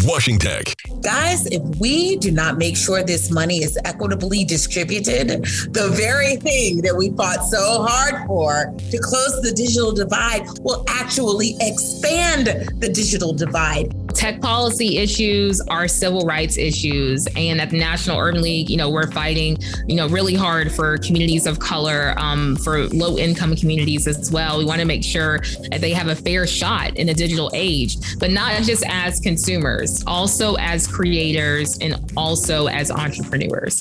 WashingTECH. Guys, if we do not make sure this money is equitably distributed, the very thing that we fought so hard for to close the digital divide will actually expand the digital divide. Tech policy issues are civil rights issues. And at the National Urban League, we're fighting, really hard for communities of color, for low income communities as well. We want to make sure that they have a fair shot in the digital age, but not just as consumers, also as creators and also as entrepreneurs.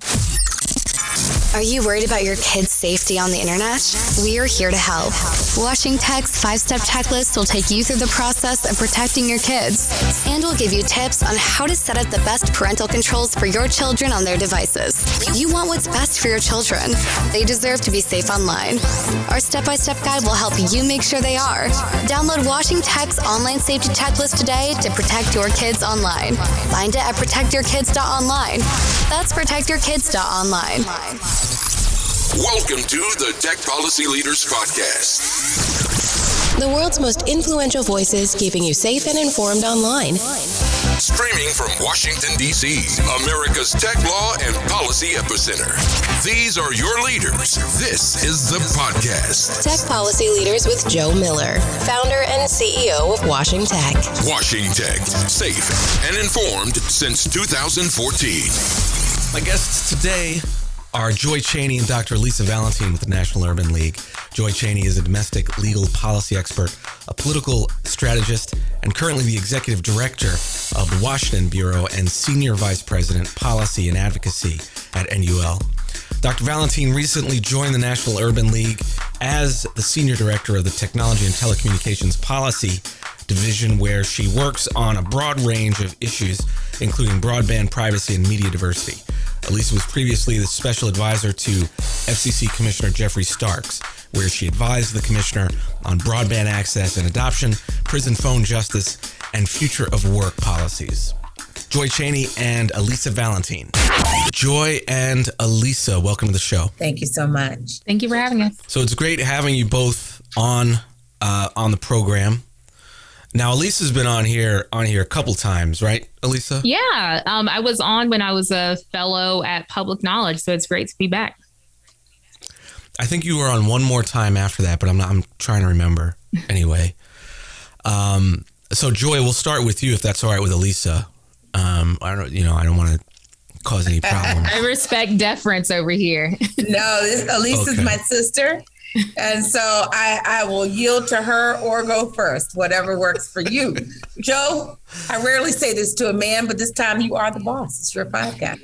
Are you worried about your kids' safety on the internet? We are here to help. WashingTECH's 5-step checklist will take you through the process of protecting your kids, and will give you tips on how to set up the best parental controls for your children on their devices. You want what's best for your children. They deserve to be safe online. Our step-by-step guide will help you make sure they are. Download WashingTECH's online safety checklist today to protect your kids online. Find it at protectyourkids.online. That's protectyourkids.online. Welcome to the Tech Policy Leaders Podcast. The world's most influential voices keeping you safe and informed online. Streaming from Washington, D.C., America's tech law and policy epicenter. These are your leaders. This is the podcast. Tech Policy Leaders with Joe Miller, founder and CEO of WashingTECH. WashingTECH, safe and informed since 2014. My guests today are Joi Chaney and Dr. Alisa Valentin with the National Urban League. Joi Chaney is a domestic legal policy expert, a political strategist, and currently the executive director of the Washington Bureau and senior vice president, policy and advocacy at NUL. Dr. Valentin recently joined the National Urban League as the senior director of the Technology and Telecommunications Policy Division, where she works on a broad range of issues, including broadband, privacy, and media diversity. Alisa was previously the special advisor to FCC Commissioner Jeffrey Starks, where she advised the commissioner on broadband access and adoption, prison phone justice, and future of work policies. Joi Chaney and Alisa Valentin. Joi and Alisa, welcome to the show. Thank you so much. Thank you for having us. So it's great having you both on the program. Now, Alisa's been on here a couple times, right, Alisa? Yeah, I was on when I was a fellow at Public Knowledge, so it's great to be back. I think you were on one more time after that, but I'm trying to remember. Anyway, so Joi, we'll start with you if that's all right with Alisa. I don't want to cause any problems. I respect deference over here. No, Alisa's my sister. And so I will yield to her or go first, whatever works for you. Joe, I rarely say this to a man, but this time you are the boss. It's your podcast.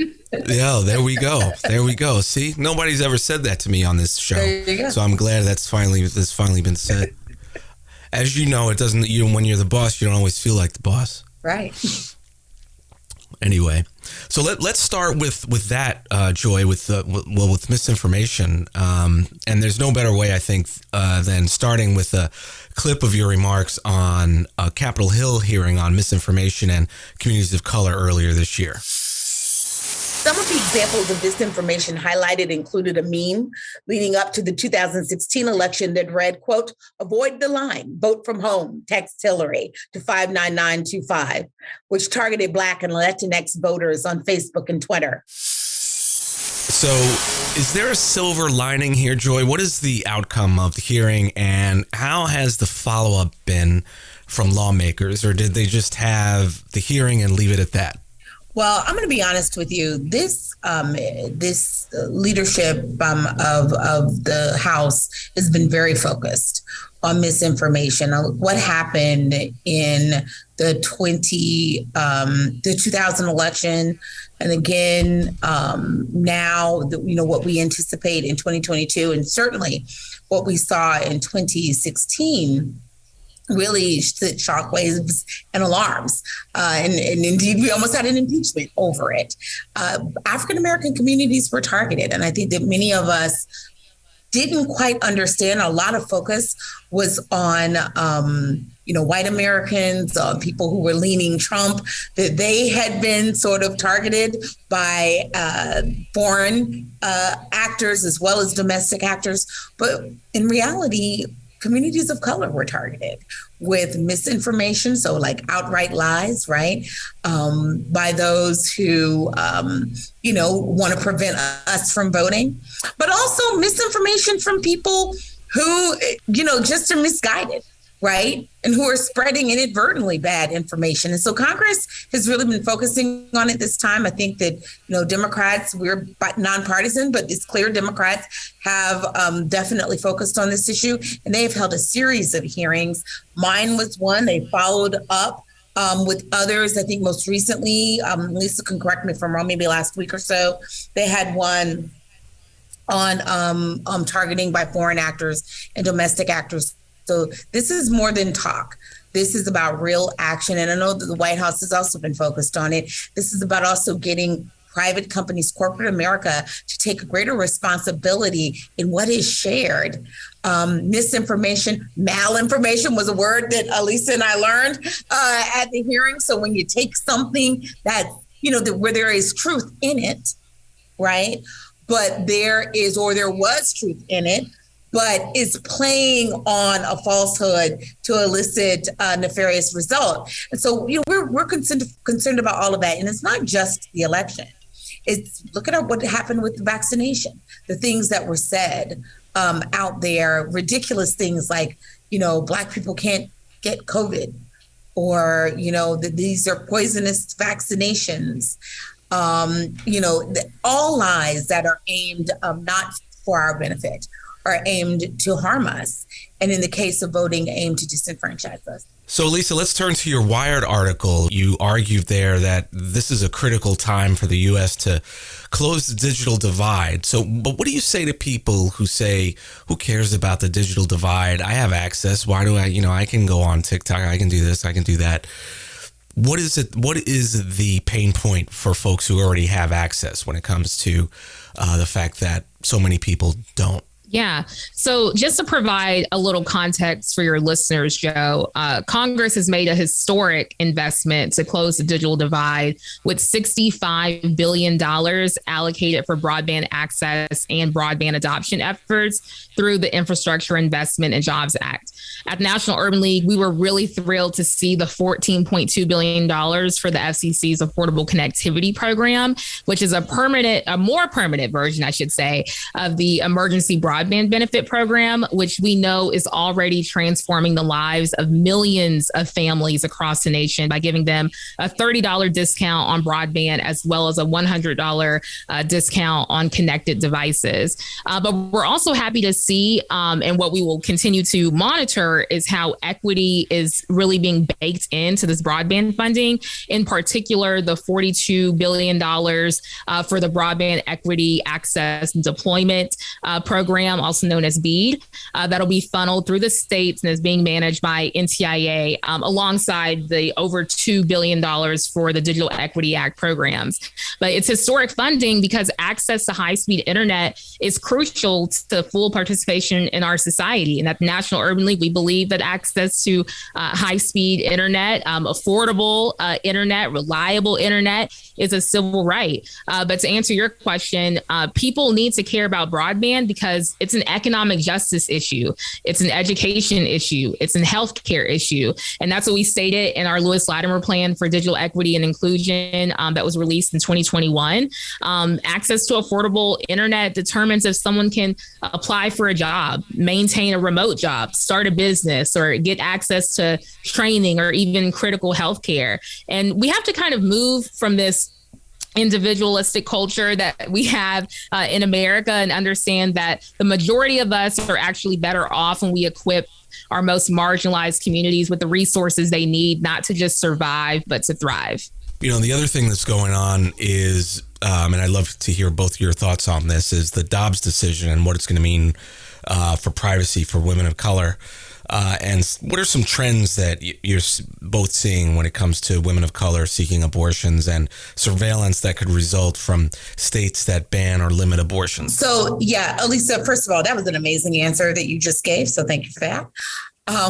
Yeah, there we go. There we go. See, nobody's ever said that to me on this show. There you go. So I'm glad that's finally been said. As you know, it doesn't. When you're the boss, you don't always feel like the boss. Right. Anyway, so let's start with that, Joi, with misinformation. And there's no better way, I think, than starting with a clip of your remarks on a Capitol Hill hearing on misinformation and communities of color earlier this year. Some of the examples of disinformation highlighted included a meme leading up to the 2016 election that read, quote, "Avoid the line, vote from home, text Hillary to 59925, which targeted Black and Latinx voters on Facebook and Twitter. So is there a silver lining here, Joi? What is the outcome of the hearing, and how has the follow-up been from lawmakers, or did they just have the hearing and leave it at that? Well, I'm going to be honest with you. This leadership of the House has been very focused on misinformation. What happened in the 2000 election, and again now, what we anticipate in 2022, and certainly what we saw in 2016. Really sent shockwaves and alarms. And indeed, we almost had an impeachment over it. African-American communities were targeted. And I think that many of us didn't quite understand. A lot of focus was on, white Americans, people who were leaning Trump, that they had been sort of targeted by foreign actors as well as domestic actors. But in reality, communities of color were targeted with misinformation, so like outright lies, right? By those who, want to prevent us from voting, but also misinformation from people who, just are misguided, right? And who are spreading inadvertently bad information. And so Congress has really been focusing on it this time. I think that, Democrats, we're nonpartisan, but it's clear Democrats have definitely focused on this issue, and they have held a series of hearings. Mine was one. They followed up with others. I think most recently, Lisa can correct me if I'm wrong, maybe last week or so, they had one on targeting by foreign actors and domestic actors. So this is more than talk. This is about real action. And I know that the White House has also been focused on it. This is about also getting private companies, corporate America, to take greater responsibility in what is shared. Misinformation, malinformation was a word that Alisa and I learned at the hearing. So when you take something that, where there is truth in it, right? But there was truth in it, but is playing on a falsehood to elicit a nefarious result. And so, we're concerned about all of that. And it's not just the election. It's look at what happened with the vaccination, the things that were said out there, ridiculous things like, Black people can't get COVID, or, that these are poisonous vaccinations. All lies that are aimed not for our benefit, are aimed to harm us. And in the case of voting, aimed to disenfranchise us. So, Lisa, let's turn to your Wired article. You argued there that this is a critical time for the U.S. to close the digital divide. But what do you say to people who say, who cares about the digital divide? I have access. Why do I can go on TikTok. I can do this. I can do that. What is it? What is the pain point for folks who already have access when it comes to the fact that so many people don't? Yeah. So just to provide a little context for your listeners, Joe, Congress has made a historic investment to close the digital divide with $65 billion allocated for broadband access and broadband adoption efforts through the Infrastructure Investment and Jobs Act. At the National Urban League, we were really thrilled to see the $14.2 billion for the FCC's Affordable Connectivity Program, which is a more permanent version, I should say, of the Emergency Broadband Benefit Program, which we know is already transforming the lives of millions of families across the nation by giving them a $30 discount on broadband, as well as a $100 discount on connected devices. But we're also happy to see, and what we will continue to monitor, is how equity is really being baked into this broadband funding. In particular, the $42 billion for the Broadband Equity Access and Deployment Program, also known as BEAD, that'll be funneled through the states and is being managed by NTIA, alongside the over $2 billion for the Digital Equity Act programs. But it's historic funding because access to high-speed internet is crucial to full participation in our society. And at the National Urban League, we believe that access to high-speed internet, affordable internet, reliable internet is a civil right. But to answer your question, people need to care about broadband because it's an economic justice issue. It's an education issue. It's a healthcare issue. And that's what we stated in our Lewis-Latimer plan for digital equity and inclusion that was released in 2021. Access to affordable internet determines if someone can apply for a job, maintain a remote job, start a business, or get access to training or even critical healthcare. And we have to kind of move from this individualistic culture that we have in America and understand that the majority of us are actually better off when we equip our most marginalized communities with the resources they need, not to just survive, but to thrive. The other thing that's going on is, and I'd love to hear both your thoughts on this, is the Dobbs decision and what it's going to mean for privacy for women of color. And what are some trends that you're both seeing when it comes to women of color seeking abortions and surveillance that could result from states that ban or limit abortions? So, yeah, Alisa, first of all, that was an amazing answer that you just gave. So thank you for that.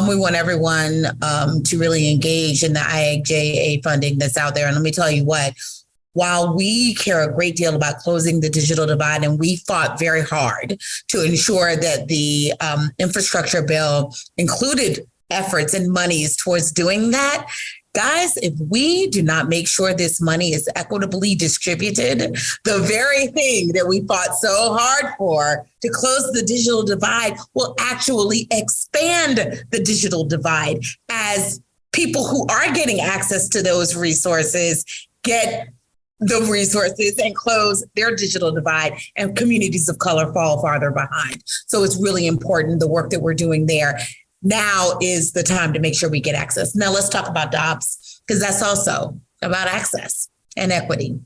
We want everyone to really engage in the IIJA funding that's out there. And let me tell you what, while we care a great deal about closing the digital divide, and we fought very hard to ensure that the infrastructure bill included efforts and monies towards doing that, guys, if we do not make sure this money is equitably distributed, the very thing that we fought so hard for to close the digital divide will actually expand the digital divide as people who are getting access to those resources get the resources and close their digital divide, and communities of color fall farther behind. So it's really important, the work that we're doing there. Now is the time to make sure we get access. Now let's talk about Dobbs, because that's also about access and equity.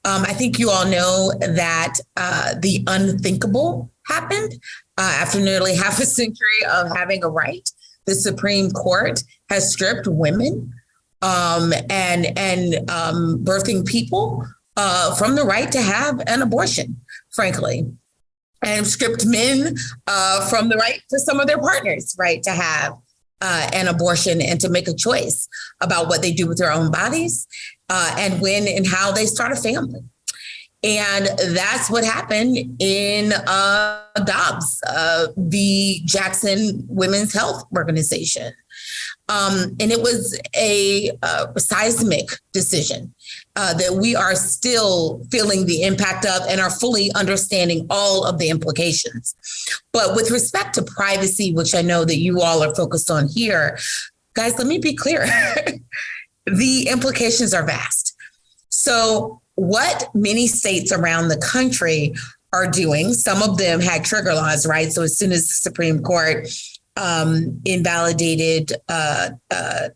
I think you all know that the unthinkable happened after nearly half a century of having a right. The Supreme Court has stripped women and birthing people from the right to have an abortion, frankly, and stripped men from the right to some of their partners' right to have an abortion and to make a choice about what they do with their own bodies and when and how they start a family. And that's what happened in Dobbs, the Jackson Women's Health Organization. And it was a seismic decision that we are still feeling the impact of and are fully understanding all of the implications. But with respect to privacy, which I know that you all are focused on here, guys, let me be clear. The implications are vast. So what many states around the country are doing, some of them had trigger laws, right? So as soon as the Supreme Court invalidated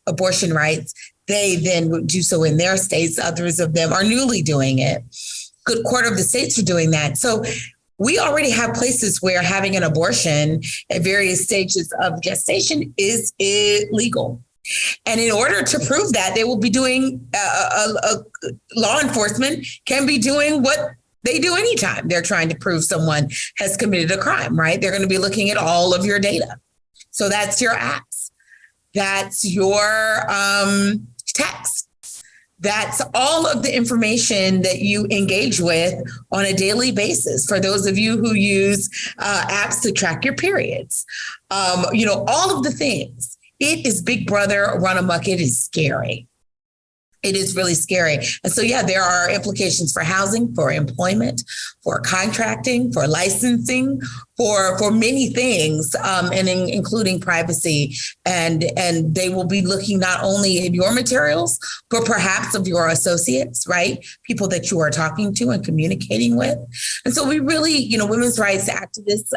abortion rights, they then would do so in their states. Others of them are newly doing it. Good quarter of the states are doing that. So we already have places where having an abortion at various stages of gestation is illegal. And in order to prove that, they will be doing, law enforcement can be doing what they do anytime they're trying to prove someone has committed a crime, right? They're going to be looking at all of your data. So that's your apps. That's your text. That's all of the information that you engage with on a daily basis. For those of you who use apps to track your periods, all of the things. It is Big Brother run amok. It is scary. It is really scary. And so, yeah, there are implications for housing, for employment, for contracting, for licensing, for many things, and including privacy. And they will be looking not only at your materials, but perhaps of your associates, right? People that you are talking to and communicating with. And so we really, women's rights activists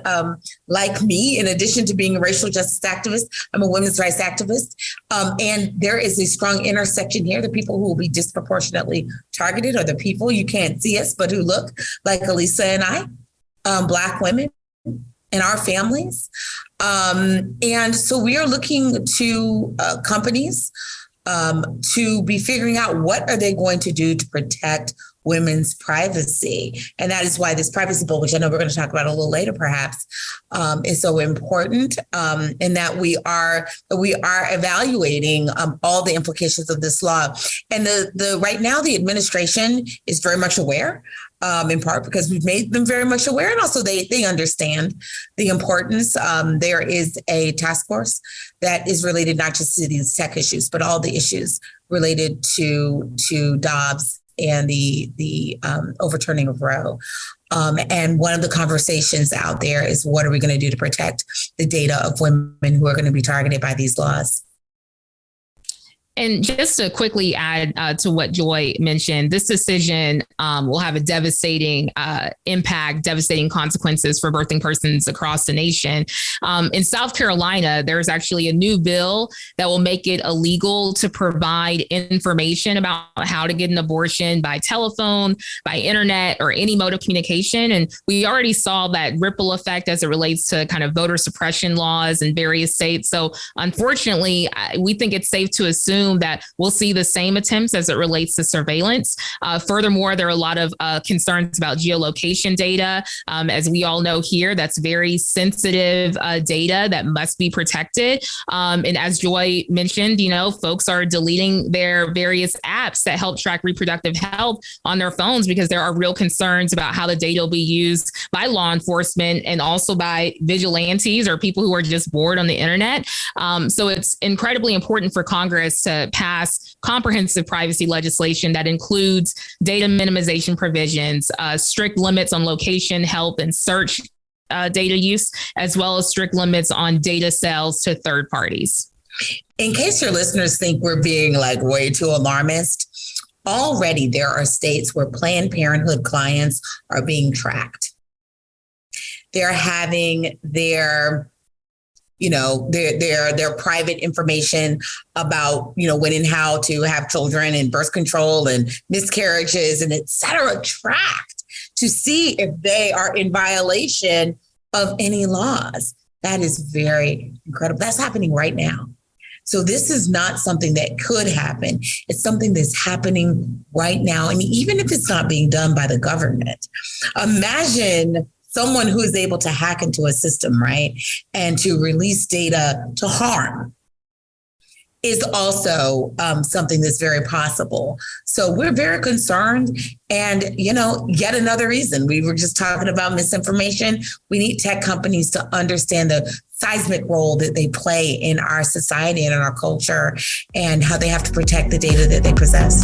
like me, in addition to being a racial justice activist, I'm a women's rights activist. And there is a strong intersection here. The people who will be disproportionately targeted are the people, you can't see us, but who look like Alisa and I, Black women and our families. And so we are looking to companies to be figuring out what are they going to do to protect women's privacy. And that is why this privacy bill, which I know we're going to talk about a little later, perhaps, is so important, and that we are evaluating all the implications of this law. And the right now, the administration is very much aware, in part because we've made them very much aware, and also they understand the importance. There is a task force that is related not just to these tech issues, but all the issues related to Dobbs and the overturning of Roe. And one of the conversations out there is, what are we going to do to protect the data of women who are going to be targeted by these laws? And just to quickly add to what Joi mentioned, this decision will have a devastating impact, devastating consequences for birthing persons across the nation. In South Carolina, there's actually a new bill that will make it illegal to provide information about how to get an abortion by telephone, by internet, or any mode of communication. And we already saw that ripple effect as it relates to kind of voter suppression laws in various states. So unfortunately, we think it's safe to assume assume that we'll see the same attempts as it relates to surveillance. Furthermore, there are a lot of concerns about geolocation data. As we all know here, that's very sensitive data that must be protected. And as Joi mentioned, folks are deleting their various apps that help track reproductive health on their phones because there are real concerns about how the data will be used by law enforcement and also by vigilantes or people who are just bored on the internet. So it's incredibly important for Congress to pass comprehensive privacy legislation that includes data minimization provisions, strict limits on location, health, and search data use, as well as strict limits on data sales to third parties. In case your listeners think we're being way too alarmist, already there are states where Planned Parenthood clients are being tracked. They're having their private information about, when and how to have children and birth control and miscarriages and et cetera tracked to see if they are in violation of any laws. That is very incredible. That's happening right now. So this is not something that could happen. It's something that's happening right now. And even if it's not being done by the government, imagine someone who is able to hack into a system, right, and to release data to harm is also something that's very possible. So we're very concerned. And, yet another reason, we were just talking about misinformation. We need tech companies to understand the seismic role that they play in our society and in our culture and how they have to protect the data that they possess.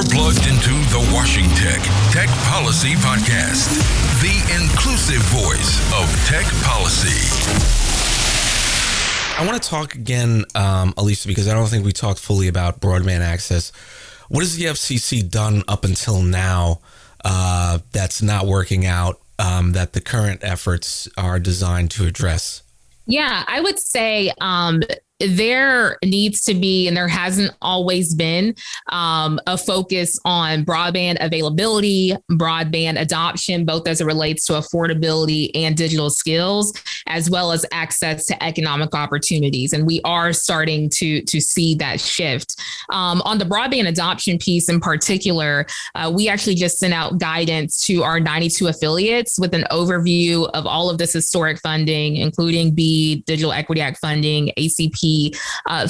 Plugged into the WashingTECH Tech Policy Podcast, the inclusive voice of tech policy. I want to talk again, Alisa, because I don't think we talked fully about broadband access. What has the FCC done up until now that's not working out, that the current efforts are designed to address? Yeah, I would say there needs to be, and there hasn't always been, a focus on broadband availability, broadband adoption, both as it relates to affordability and digital skills, as well as access to economic opportunities. And we are starting to see that shift. On the broadband adoption piece in particular, we actually just sent out guidance to our 92 affiliates with an overview of all of this historic funding, including BEAD, Digital Equity Act funding, ACP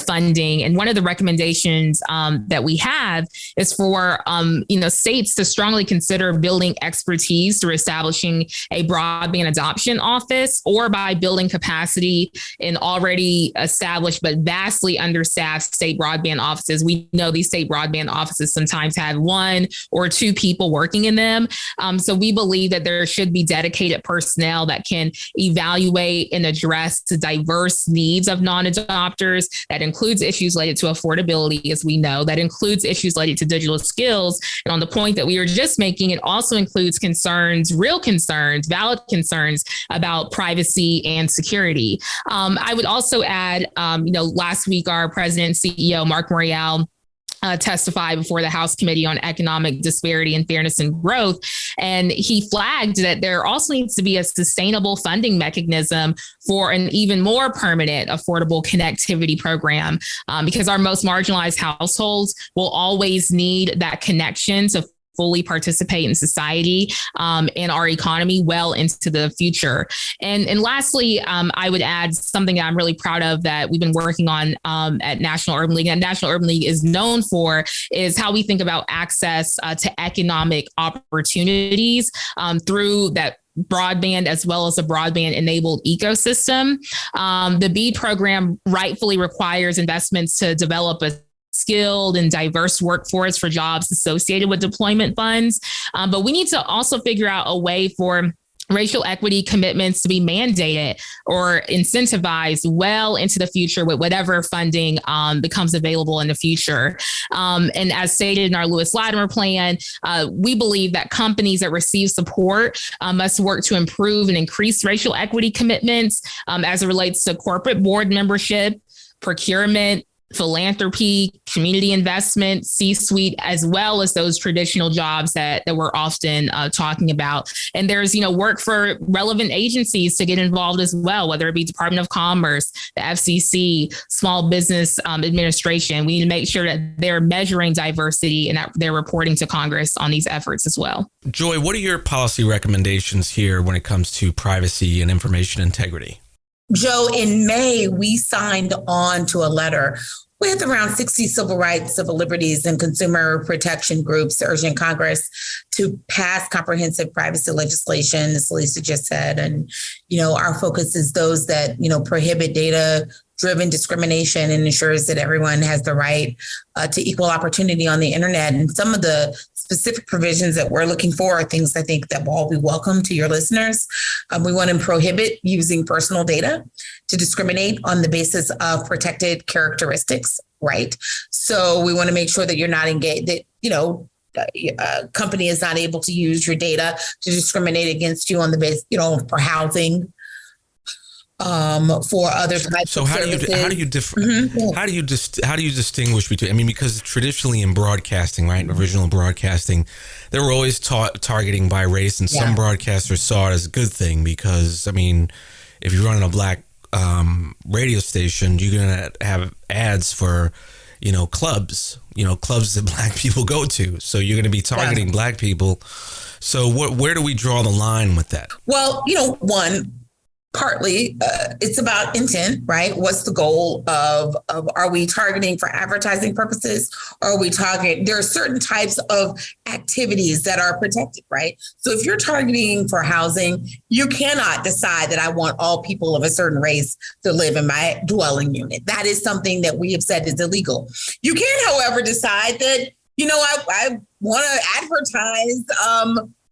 funding. And one of the recommendations that we have is for states to strongly consider building expertise through establishing a broadband adoption office or by building capacity in already established but vastly understaffed state broadband offices. We know these state broadband offices sometimes have one or two people working in them. So we believe that there should be dedicated personnel that can evaluate and address the diverse needs of non-adopters. That includes issues related to affordability, as we know, that includes issues related to digital skills. And on the point that we were just making, it also includes concerns, real concerns, valid concerns about privacy and security. I would also add, last week, our president and CEO, Mark Morial, testified before the House Committee on Economic Disparity and Fairness and Growth. And he flagged that there also needs to be a sustainable funding mechanism for an even more permanent affordable connectivity program, because our most marginalized households will always need that connection to fully participate in society and our economy well into the future. And lastly, I would add something that I'm really proud of that we've been working on at National Urban League, and National Urban League is known for, is how we think about access to economic opportunities through that broadband as well as a broadband enabled ecosystem. The BEAD program rightfully requires investments to develop a skilled and diverse workforce for jobs associated with deployment funds. But we need to also figure out a way for racial equity commitments to be mandated or incentivized well into the future with whatever funding becomes available in the future. And as stated in our Lewis-Latimer plan, we believe that companies that receive support must work to improve and increase racial equity commitments as it relates to corporate board membership, procurement, philanthropy, community investment, C-suite, as well as those traditional jobs that we're often talking about. And there's, work for relevant agencies to get involved as well, whether it be Department of Commerce, the FCC, Small Business Administration. We need to make sure that they're measuring diversity and that they're reporting to Congress on these efforts as well. Joi, what are your policy recommendations here when it comes to privacy and information integrity? Joe, in May, we signed on to a letter with around 60 civil rights, civil liberties, and consumer protection groups urging Congress to pass comprehensive privacy legislation, as Alisa just said. And, our focus is those that, prohibit data-driven discrimination and ensures that everyone has the right to equal opportunity on the internet. And some of the specific provisions that we're looking for are things I think that will all be welcome to your listeners. We want to prohibit using personal data to discriminate on the basis of protected characteristics, right? So we want to make sure that you're not engaged, that, a company is not able to use your data to discriminate against you on the base, for housing, for other types of services. How do you distinguish between, because traditionally in broadcasting, right, original broadcasting, they were always targeting by race, and some broadcasters saw it as a good thing because, if you're running a black radio station, you're going to have ads for, clubs that black people go to. So you're going to be targeting black people. So where do we draw the line with that? Well, partly it's about intent, right? What's the goal of are we targeting for advertising purposes? Or are we there are certain types of activities that are protected, right? So if you're targeting for housing, you cannot decide that I want all people of a certain race to live in my dwelling unit. That is something that we have said is illegal. You can, however, decide that, I want to advertise,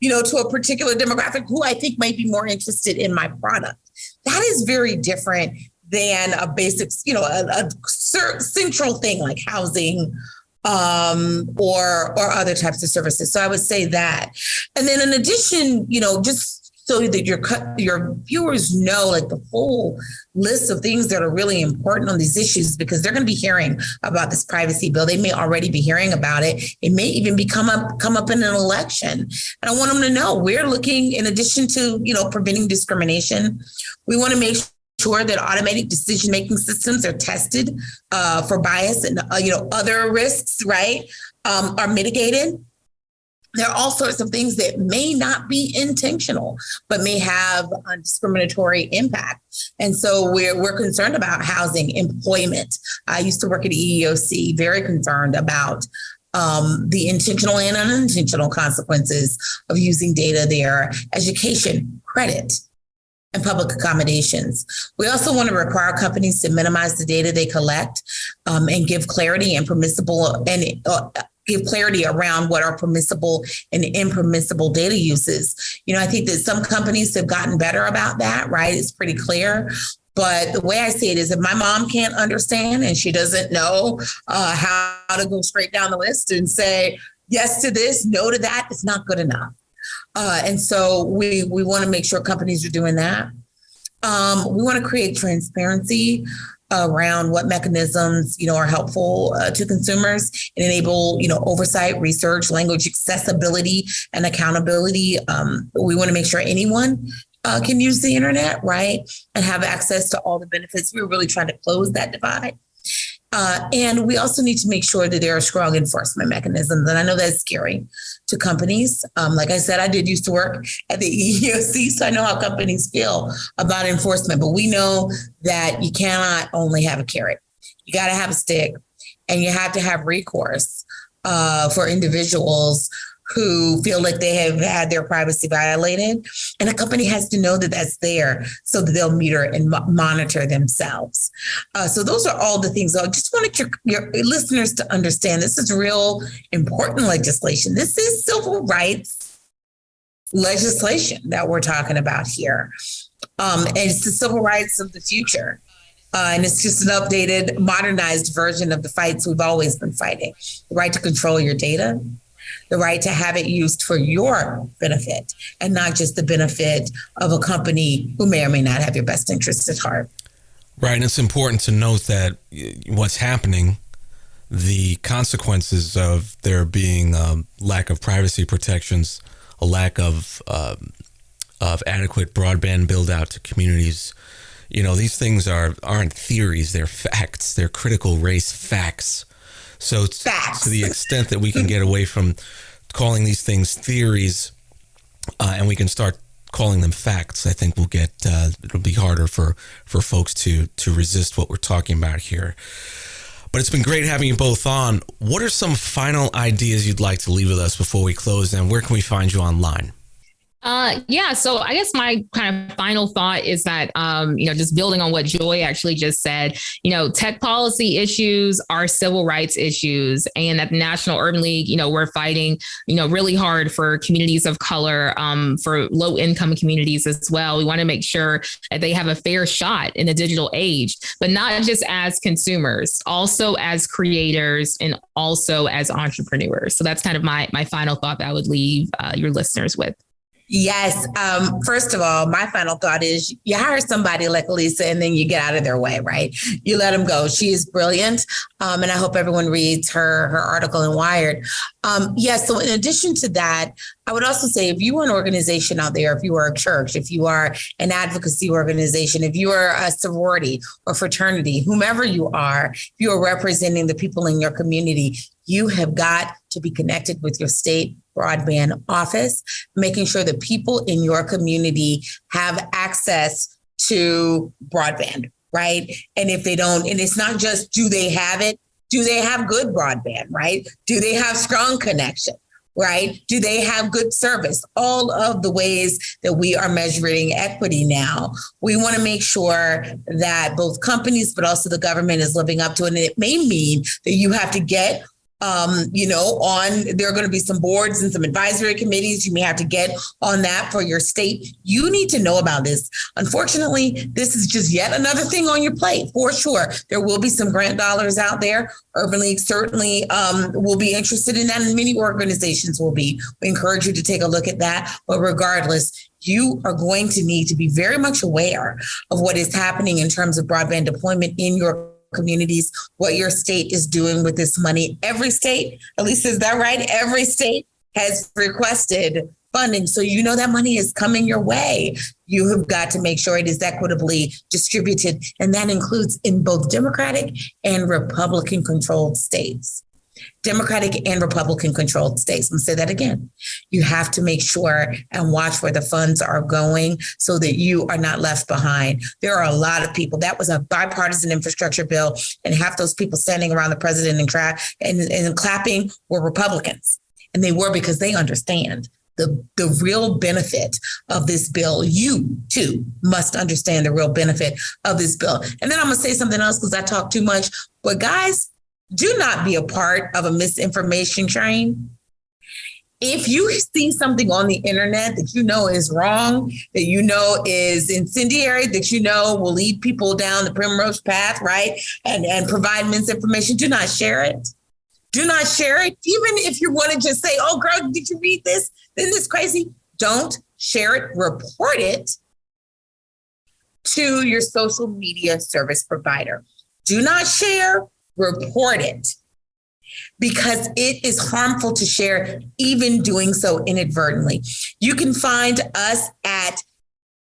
to a particular demographic who I think might be more interested in my product. That is very different than a basic, a central thing like housing or other types of services. So I would say that. And then in addition, just so that your viewers know like the full list of things that are really important on these issues, because they're going to be hearing about this privacy bill. They may already be hearing about it. It may even come up in an election. And I want them to know we're looking, in addition to, preventing discrimination, we want to make sure that automated decision-making systems are tested for bias and, other risks, right, are mitigated. There are all sorts of things that may not be intentional, but may have a discriminatory impact. And so we're concerned about housing, employment. I used to work at EEOC, very concerned about the intentional and unintentional consequences of using data there, education, credit, and public accommodations. We also want to require companies to minimize the data they collect and give clarity and give clarity around what are permissible and impermissible data uses. I think that some companies have gotten better about that, right? It's pretty clear. But the way I see it is if my mom can't understand and she doesn't know how to go straight down the list and say yes to this, no to that, it's not good enough. And so we want to make sure companies are doing that. We want to create transparency around what mechanisms, are helpful to consumers and enable, oversight, research, language accessibility, and accountability. We want to make sure anyone can use the internet, right, and have access to all the benefits. We're really trying to close that divide. And we also need to make sure that there are strong enforcement mechanisms. And I know that's scary to companies. Like I said, I did used to work at the EEOC, so I know how companies feel about enforcement. But we know that you cannot only have a carrot. You got to have a stick, and you have to have recourse for individuals who feel like they have had their privacy violated. And a company has to know that that's there so that they'll meter and monitor themselves. So those are all the things. I just wanted your listeners to understand this is real important legislation. This is civil rights legislation that we're talking about here. And it's the civil rights of the future. And it's just an updated, modernized version of the fights we've always been fighting. The right to control your data, the right to have it used for your benefit and not just the benefit of a company who may or may not have your best interests at heart. Right. And it's important to note that what's happening, the consequences of there being lack of privacy protections, a lack of adequate broadband build out to communities. These things aren't theories, they're facts. They're critical race facts. So to the extent that we can get away from calling these things theories and we can start calling them facts, I think it'll be harder for folks to resist what we're talking about here. But it's been great having you both on. What are some final ideas you'd like to leave with us before we close, and where can we find you online? So I guess my kind of final thought is that, just building on what Joi actually just said, tech policy issues are civil rights issues. And at the National Urban League, we're fighting, really hard for communities of color, for low income communities as well. We want to make sure that they have a fair shot in the digital age, but not just as consumers, also as creators and also as entrepreneurs. So that's kind of my final thought that I would leave your listeners with. Yes. First of all, my final thought is you hire somebody like Alisa and then you get out of their way, right? You let them go. She is brilliant. And I hope everyone reads her article in Wired. So in addition to that, I would also say if you are an organization out there, if you are a church, if you are an advocacy organization, if you are a sorority or fraternity, whomever you are, if you are representing the people in your community, you have got to be connected with your state broadband office, making sure that people in your community have access to broadband, right? And if they don't, and it's not just do they have it, do they have good broadband, right? Do they have strong connection, right? Do they have good service? All of the ways that we are measuring equity now, we want to make sure that both companies, but also the government is living up to it. And it may mean that you have to get there are going to be some boards and some advisory committees. You may have to get on that for your state. You need to know about this. Unfortunately, this is just yet another thing on your plate, for sure. There will be some grant dollars out there. Urban League certainly will be interested in that, and many organizations will be. We encourage you to take a look at that. But regardless, you are going to need to be very much aware of what is happening in terms of broadband deployment in your communities, what your state is doing with this money. Every state, Alisa, is that right? Every state has requested funding. So that money is coming your way. You have got to make sure it is equitably distributed. And that includes in both Democratic and Republican controlled states. Democratic and Republican controlled states. I'm going to say that again. You have to make sure and watch where the funds are going so that you are not left behind. There are a lot of people. That was a bipartisan infrastructure bill, and half those people standing around the president and clapping were Republicans. And they were because they understand the real benefit of this bill. You too must understand the real benefit of this bill. And then I'm going to say something else because I talk too much. But guys, do not be a part of a misinformation train. If you see something on the internet that is wrong, that is incendiary, that will lead people down the primrose path, right? And provide misinformation, do not share it. Do not share it. Even if you want to just say, oh, girl, did you read this? Isn't this crazy? Don't share it. Report it to your social media service provider. Do not share. Report it, because it is harmful to share, even doing so inadvertently. You can find us at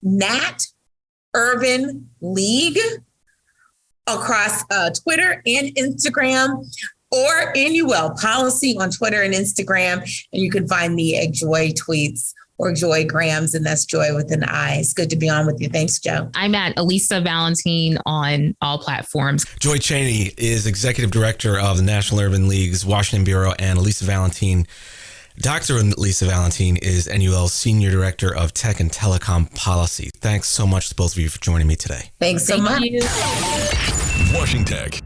Nat Urban League across Twitter and Instagram, or NUL Policy on Twitter and Instagram. And you can find me at Joi Tweets or Joi Grams, and that's Joi with an I. It's good to be on with you. Thanks, Joe. I'm at Alisa Valentin on all platforms. Joi Chaney is Executive Director of the National Urban League's Washington Bureau, and Alisa Valentin, Dr. Alisa Valentin, is NUL's Senior Director of Tech and Telecom Policy. Thanks so much to both of you for joining me today. Thanks so much. WashingTECH.